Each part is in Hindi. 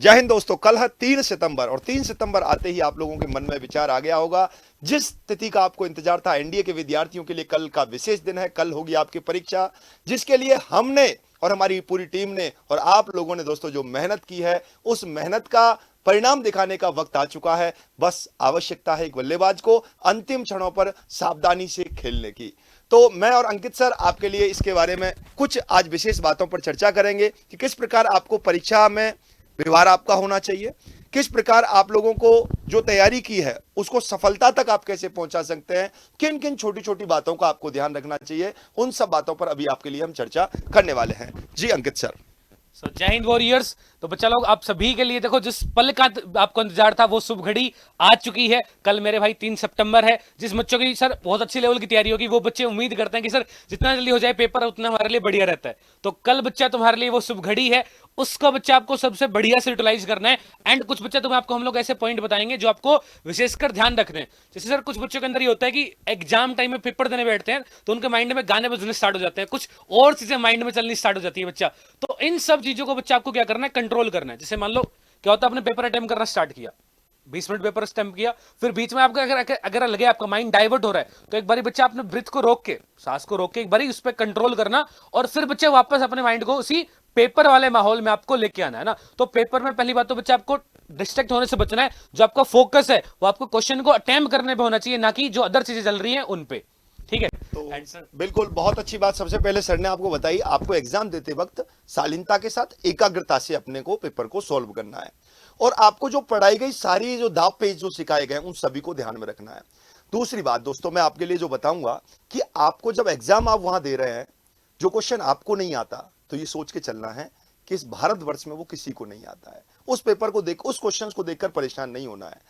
जय हिंद दोस्तों। कल है 3 सितंबर और 3 सितंबर आते ही आप लोगों के मन में विचार आ गया होगा, जिस तिथि का आपको इंतजार था। एनडीए के विद्यार्थियों के लिए कल का विशेष दिन है। कल होगी आपकी परीक्षा, जिसके लिए हमने और हमारी पूरी टीम ने और आप लोगों ने दोस्तों जो मेहनत की है, उस मेहनत का परिणाम दिखाने का वक्त आ चुका है। बस आवश्यकता है एक बल्लेबाज को अंतिम क्षणों पर सावधानी से खेलने की। तो मैं और अंकित सर आपके लिए इसके बारे में कुछ आज विशेष बातों पर चर्चा करेंगे कि किस प्रकार आपको परीक्षा में व्यवहार आपका होना चाहिए, किस प्रकार आप लोगों को जो तैयारी की है उसको सफलता तक आप कैसे पहुंचा सकते हैं, किन किन छोटी छोटी बातों का आपको ध्यान रखना चाहिए, उन सब बातों पर अभी आपके लिए हम चर्चा करने वाले हैं। जी अंकित सर। जय हिंद वॉरियर्स। तो बच्चा लोग आप सभी के लिए देखो, जिस पल का आपको इंतजार था वो शुभ घड़ी आ चुकी है। कल मेरे भाई 3 सितंबर है। जिस बच्चों की सर बहुत अच्छी लेवल की तैयारी होगी, वो बच्चे उम्मीद करते हैं कि सर जितना जल्दी हो जाए पेपर उतना हमारे लिए बढ़िया रहता है। तो कल बच्चा तुम्हारे लिए वो शुभ घड़ी है, उसको बच्चा आपको सबसे बढ़िया से यूटिलाइज करना है। एंड कुछ बच्चा तुम्हें आपको हम लोग ऐसे पॉइंट बताएंगे जो आपको विशेषकर ध्यान रखने हैं। जैसे सर कुछ बच्चों के अंदर ये होता है कि एग्जाम टाइम में पेपर देने बैठते हैं तो उनके माइंड में गाने बजने स्टार्ट हो जाते हैं, कुछ और चीजें माइंड में चलनी स्टार्ट हो जाती है बच्चा। तो इन सब चीजों को बच्चा आपको क्या करना है, कंट्रोल करना है। जैसे मान लो क्या होता है, आपने पेपर अटेम्प्ट करना स्टार्ट किया, 20 मिनट पेपर अटेम्प्ट किया, फिर बीच में आपका अगर लगे आपका माइंड डाइवर्ट हो रहा है तो एक बारी बच्चा अपने ब्रीथ को रोक के, सांस को रोक के एक बारी उस पर कंट्रोल करना और फिर बच्चे वापस अपने माइंड को उसी पेपर वाले माहौल में आपको लेके आना है ना। तो पेपर में पहली बात तो बच्चा आपको डिस्ट्रैक्ट होने से बचना है। जो आपका फोकस है वो आपको क्वेश्चन को अटेम्प्ट करने पे होना चाहिए, ना कि जो अदर चीजें चल रही हैं उन पे। ठीक है। तो बिल्कुल बहुत अच्छी बात सबसे पहले सर ने आपको बताई। आपको एग्जाम देते वक्त शालीनता के साथ एकाग्रता से अपने को पेपर को सॉल्व करना है और आपको जो पढ़ाई गई सारी जो दाव पेज जो सिखाए गए उन सभी को ध्यान में रखना है। दूसरी बात दोस्तों मैं आपके लिए जो बताऊंगा कि आपको जब एग्जाम आप वहां दे रहे हैं, जो क्वेश्चन आपको नहीं आता तो ये सोच के चलना है कि इस भारतवर्ष में वो किसी को नहीं आता है। उस पेपर को देख, उस क्वेश्चंस को देखकर परेशान नहीं होना है।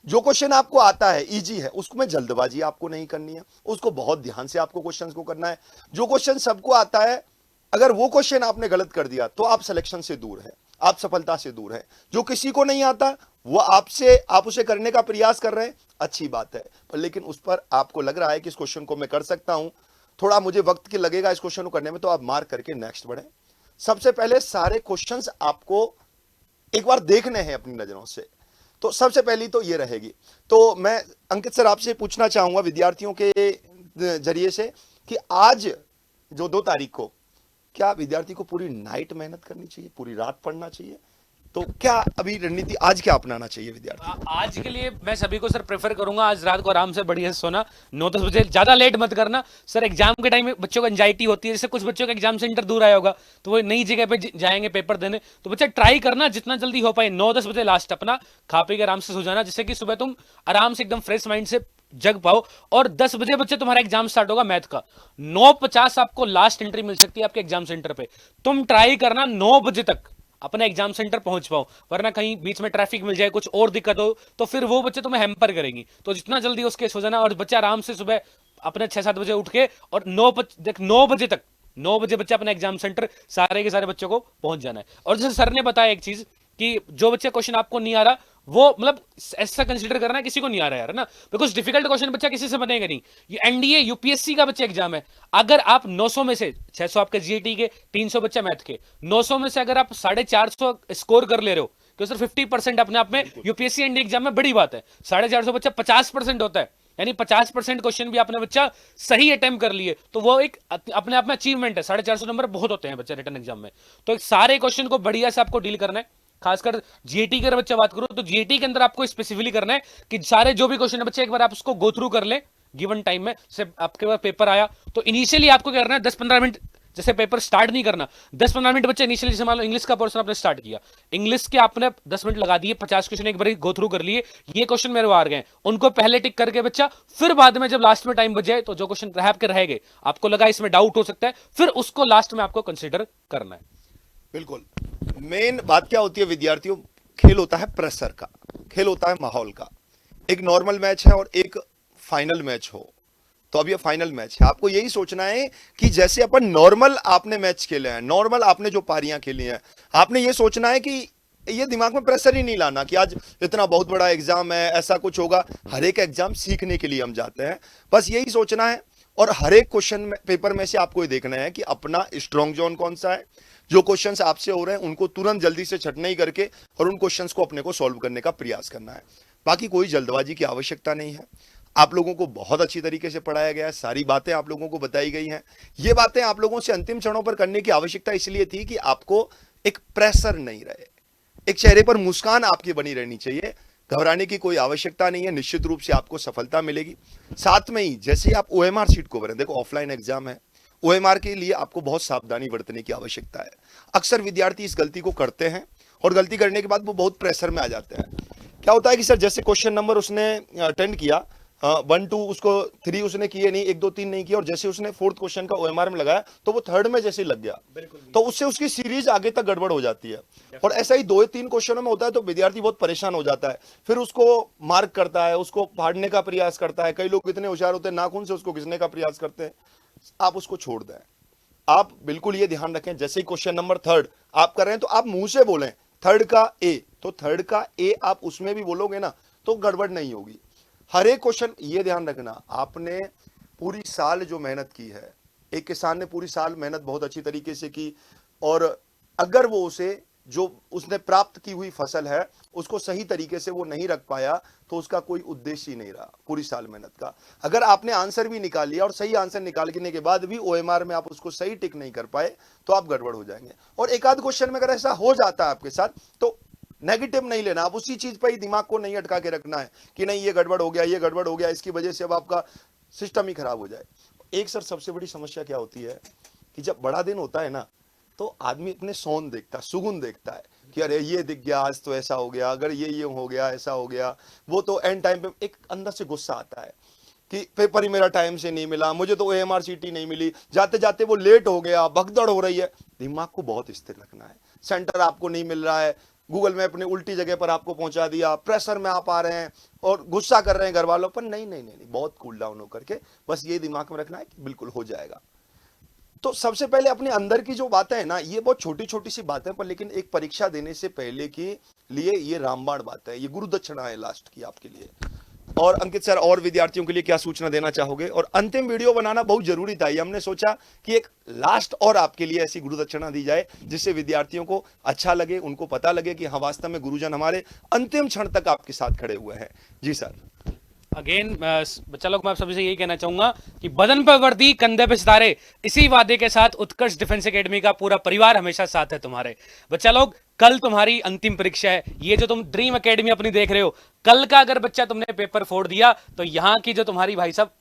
जो क्वेश्चन आपको आता है, इजी है, उसमें जल्दबाजी आपको नहीं करनी है, उसको बहुत ध्यान से आपको क्वेश्चंस को करना है। जो क्वेश्चन सबको आता है, अगर वो क्वेश्चन आपने गलत कर दिया तो आप सिलेक्शन से दूर है, आप सफलता से दूर है। जो किसी को नहीं आता वो आप उसे करने का प्रयास कर रहे हैं, अच्छी बात है, पर लेकिन उस पर आपको लग रहा है कि इस क्वेश्चन को मैं कर सकता हूं, थोड़ा मुझे वक्त की लगेगा इस क्वेश्चन को करने में, तो आप मार्क करके नेक्स्ट बढ़े। सबसे पहले सारे क्वेश्चंस आपको एक बार देखने हैं अपनी नजरों से, तो सबसे पहली तो ये रहेगी। तो मैं अंकित सर आपसे पूछना चाहूंगा विद्यार्थियों के जरिए से कि आज जो 2 तारीख को, क्या विद्यार्थी को पूरी नाइट मेहनत करनी चाहिए, पूरी रात पढ़ना चाहिए? तो क्या अभी रणनीति आज क्या अपनाना चाहिए विद्यार्थी? आज के लिए मैं सभी को सर प्रेफर करूंगा आज रात को आराम से बढ़िया से सोना, 9-10 बजे, ज्यादा लेट मत करना। सर एग्जाम के टाइम में बच्चों को एंजाइटी होती है, जैसे कुछ बच्चों का एग्जाम सेंटर दूर आया होगा तो वो नई जगह पे जाएंगे पेपर देने, तो बच्चा ट्राई करना जितना जल्दी हो पाए 9-10 बजे लास्ट अपना खा पी के आराम से सो जाना, जिससे कि सुबह तुम आराम से एकदम फ्रेश माइंड से जग पाओ। और 10 बजे बच्चे तुम्हारा एग्जाम स्टार्ट होगा मैथ का, 9:50 आपको लास्ट एंट्री मिल सकती है आपके एग्जाम सेंटर पे। तुम ट्राई करना 9 बजे तक अपने एग्जाम सेंटर पहुंच पाओ, वरना कहीं बीच में ट्रैफिक मिल जाए, कुछ और दिक्कत हो तो फिर वो बच्चे तुम्हें हैम्पर करेंगी। तो जितना जल्दी उसके सो जाना और बच्चा आराम से सुबह अपने 6-7 बजे उठ के और 9 बजे तक, 9 बजे बच्चा अपने एग्जाम सेंटर सारे के सारे बच्चों को पहुंच जाना है। और जैसे सर ने बताया एक चीज कि जो बच्चे क्वेश्चन आपको नहीं आ रहा वो मतलब ऐसा कंसीडर करना है किसी को नहीं आ रहा यार ना, बिकॉज डिफिकल्ट क्वेश्चन बच्चा किसी से बनेगा नहीं। ये एनडीए यूपीएससी का बच्चा एग्जाम है। अगर आप 900 में से 600 आपके जीएटी के, 300 बच्चा मैथ के, 900 में से अगर आप 450 स्कोर कर ले रहे हो तो सर 50% अपने आप में यूपीएससी एनडीए एग्जाम में बड़ी बात है। 450 बच्चा 50% होता है, यानी 50% क्वेश्चन भी आपने बच्चा सही अटेम्प्ट कर लिए तो वो एक अपने आप में अचीवमेंट है। 450 नंबर बहुत होते हैं बच्चे रिटर्न एग्जाम में। तो एक सारे क्वेश्चन को बढ़िया से आपको डील करना है। खासकर जीएटी के बच्चा बात करो तो जीएटी के अंदर आपको स्पेसिफिकली करना है कि सारे जो भी क्वेश्चन है बच्चे एक बार आप उसको गो थ्रू कर ले गिवन टाइम में। जैसे आपके पास पेपर आया तो इनिशियली आपको क्या करना है, 10-15 मिनट, जैसे पेपर स्टार्ट नहीं करना, 10-15 मिनट बच्चे इनिशियली, जैसे मान लो इंग्लिश का पोर्शन आपने स्टार्ट किया, इंग्लिश के आपने 10 मिनट लगा दिए, 50 क्वेश्चन एक बार गो थ्रू कर लिए, ये क्वेश्चन मेरे आ गए, उनको पहले टिक करके बच्चा, फिर बाद में जब लास्ट में टाइम बचे तो जो क्वेश्चन रह के रह गए आपको लगा इसमें डाउट हो सकता है, फिर उसको लास्ट में आपको कंसिडर करना है। बिल्कुल। मेन बात क्या होती है विद्यार्थियों, खेल होता है प्रेशर का, खेल होता है माहौल का। एक नॉर्मल मैच है और एक फाइनल मैच हो, तो अब ये फाइनल मैच है। आपको यही सोचना है कि जैसे अपन नॉर्मल आपने मैच खेले हैं, नॉर्मल आपने जो पारियां खेली हैं, आपने ये सोचना है कि ये दिमाग में प्रेशर ही नहीं लाना कि आज इतना बहुत बड़ा एग्जाम है, ऐसा कुछ होगा। हर एक एग्जाम सीखने के लिए हम जाते हैं, बस यही सोचना है। और हर एक क्वेश्चन में, पेपर में से आपको ये देखना है कि अपना स्ट्रॉन्ग जोन कौन सा है, जो क्वेश्चंस आपसे हो रहे हैं उनको तुरंत जल्दी से छट नहीं करके और उन क्वेश्चंस को अपने को सॉल्व करने का प्रयास करना है। बाकी कोई जल्दबाजी की आवश्यकता नहीं है। आप लोगों को बहुत अच्छी तरीके से पढ़ाया गया है, सारी बातें आप लोगों को बताई गई हैं। ये बातें आप लोगों से अंतिम क्षणों पर करने की आवश्यकता इसलिए थी कि आपको एक प्रेशर नहीं रहे, एक चेहरे पर मुस्कान आपकी बनी रहनी चाहिए। घबराने की कोई आवश्यकता नहीं है, निश्चित रूप से आपको सफलता मिलेगी। साथ में ही जैसे ही आप ओएमआर शीट को भरें, देखो ऑफलाइन एग्जाम है, ओएमआर के लिए आपको बहुत सावधानी बरतने की आवश्यकता है। अक्सर विद्यार्थी इस गलती को करते हैं और गलती करने के बाद वो बहुत प्रेशर में आ जाते हैं। क्या होता है कि सर जैसे क्वेश्चन नंबर उसने अटेंड किया 1 2 उसको 3 उसने किए नहीं, 1 2 3 नहीं किया, और जैसे उसने 4th क्वेश्चन का ओएमआर में लगाया तो वो 3rd में जैसे लग गया, तो उससे उसकी सीरीज आगे तक गड़बड़ हो जाती है। और ऐसा ही 2 या 3 क्वेश्चनों में होता है तो विद्यार्थी बहुत परेशान हो जाता है, फिर उसको मार्क करता है, उसको फाड़ने का प्रयास करता है। कई लोग इतने होशियार होते हैं नाखून से उसको घिसने का प्रयास करते हैं। आप उसको छोड़ दें। आप बिल्कुल ये ध्यान रखें, जैसे ही क्वेश्चन नंबर 3rd आप कर रहे हैं तो आप मुंह से बोलें 3rd का ए, तो 3rd का ए आप उसमें भी बोलोगे ना तो गड़बड़ नहीं होगी। हर एक क्वेश्चन ये ध्यान रखना, आपने पूरी साल जो मेहनत की है, एक किसान ने पूरी साल मेहनत बहुत अच्छी तरीके से की, और अगर वो उसे जो उसने प्राप्त की हुई फसल है उसको सही तरीके से वो नहीं रख पाया तो उसका कोई उद्देश्य ही नहीं रहा पूरी साल मेहनत का। अगर आपने आंसर भी निकाल लिया और सही आंसर निकालने के बाद भी ओएमआर में आप उसको सही टिक नहीं कर पाए तो आप गड़बड़ हो जाएंगे। और एक आध क्वेश्चन में अगर ऐसा हो जाता है आपके साथ तो नेगेटिव नहीं लेना, आप उसी चीज पर ही दिमाग को नहीं अटका के रखना है कि नहीं ये गड़बड़ हो गया, ये गड़बड़ हो गया, इसकी वजह से अब आपका सिस्टम ही खराब हो जाए। एक सर सबसे बड़ी समस्या क्या होती है कि जब बड़ा दिन होता है ना तो आदमी अपने सौन देखता है, सुगुन देखता है कि अरे ये दिख गया, आज तो ऐसा हो गया, अगर ये हो गया, ऐसा हो गया, वो तो एंड टाइम पे एक अंदर से गुस्सा आता है कि पेपर ही मेरा टाइम से नहीं मिला, मुझे तो ओएमआर शीट ही नहीं मिली, जाते जाते वो लेट हो गया, भगदड़ हो रही है। दिमाग को बहुत स्थिर रखना है। सेंटर आपको नहीं मिल रहा है, गूगल मैप ने उल्टी जगह पर आपको पहुंचा दिया, प्रेशर में आप आ रहे हैं और गुस्सा कर रहे हैं घर वालों पर, नहीं नहीं नहीं, बहुत कूल डाउन होकर के बस ये दिमाग में रखना है कि बिल्कुल हो जाएगा। तो सबसे पहले अपने अंदर की जो बातें हैं ना, ये बहुत छोटी छोटी सी बातें पर, लेकिन एक परीक्षा देने से पहले के लिए ये रामबाण बात है, ये गुरु दक्षिणा है लास्ट की आपके लिए। और अंकित सर और विद्यार्थियों के लिए क्या सूचना देना चाहोगे? और अंतिम वीडियो बनाना बहुत जरूरी था, ये हमने सोचा कि एक लास्ट और आपके लिए ऐसी गुरु दक्षिणा दी जाए जिससे विद्यार्थियों को अच्छा लगे, उनको पता लगे कि हाँ वास्तव में गुरुजन हमारे अंतिम क्षण तक आपके साथ खड़े हुए हैं। जी सर। अगेन बच्चा लोग मैं आप सभी से यही कहना चाहूंगा कि बदन पर वर्दी कंधे पे सितारे, इसी वादे के साथ उत्कर्ष डिफेंस एकेडमी का पूरा परिवार हमेशा साथ है तुम्हारे। बच्चा लोग कल तुम्हारी अंतिम परीक्षा है, ये जो तुम ड्रीम एकेडमी अपनी देख रहे हो, कल का अगर बच्चा तुमने पेपर फोड़ दिया तो यहां की जो तुम्हारी भाई साहब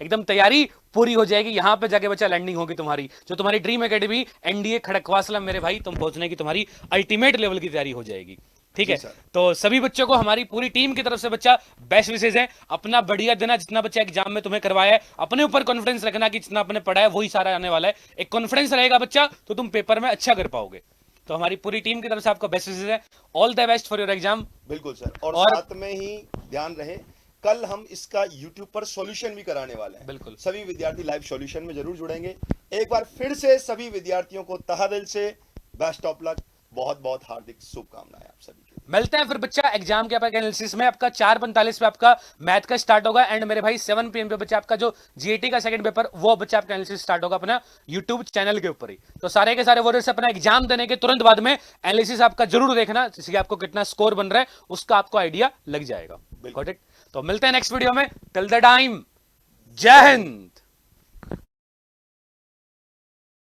एकदम तैयारी पूरी हो जाएगी, यहां पे जाके बच्चा लैंडिंग होगी तुम्हारी। जो तुम्हारी ड्रीम एकेडमी एनडीए खड़कवासला मेरे भाई, तुम पहुंचने की तुम्हारी अल्टीमेट लेवल की तैयारी हो जाएगी। ठीक है, तो सभी बच्चों को हमारी पूरी टीम की तरफ से बच्चा बेस्ट विशेष है। अपना बढ़िया देना, जितना बच्चा एग्जाम में तुम्हें करवाया है, अपने ऊपर कॉन्फिडेंस रखना कि जितना आपने पढ़ा है वही सारा आने वाला है। एक कॉन्फिडेंस रहेगा बच्चा तो तुम पेपर में अच्छा कर पाओगे। तो हमारी पूरी टीम की तरफ से आपका बेस्ट विशेष है। All the best for your exam. बिल्कुल सर, और साथ में ही ध्यान रहे कल हम इसका YouTube पर सॉल्यूशन भी कराने वाले हैं। बिल्कुल, सभी विद्यार्थी लाइव सॉल्यूशन में जरूर जुड़ेंगे। एक बार फिर से सभी विद्यार्थियों को तहे दिल से बेस्ट ऑफ लक, बहुत बहुत हार्दिक शुभकामनाएं आप सभी के। मिलते हैं फिर बच्चा एग्जाम के एनालिसिस में। आपका 4:45 पे आपका मैथ का स्टार्ट होगा एंड मेरे भाई 7 PM पे बच्चा आपका जो जीएटी का सेकंड पेपर, वो बच्चा आपका एनालिसिस स्टार्ट होगा अपना यूट्यूब चैनल के ऊपर ही। तो सारे के सारे वॉरियर्स अपना एग्जाम देने के तुरंत बाद में एनालिसिस आपका जरूर देखना, जिससे आपको कितना स्कोर बन रहा है उसका आपको आइडिया लग जाएगा। Got it? तो मिलते हैं नेक्स्ट वीडियो में। टिल द टाइम, जय हिंद।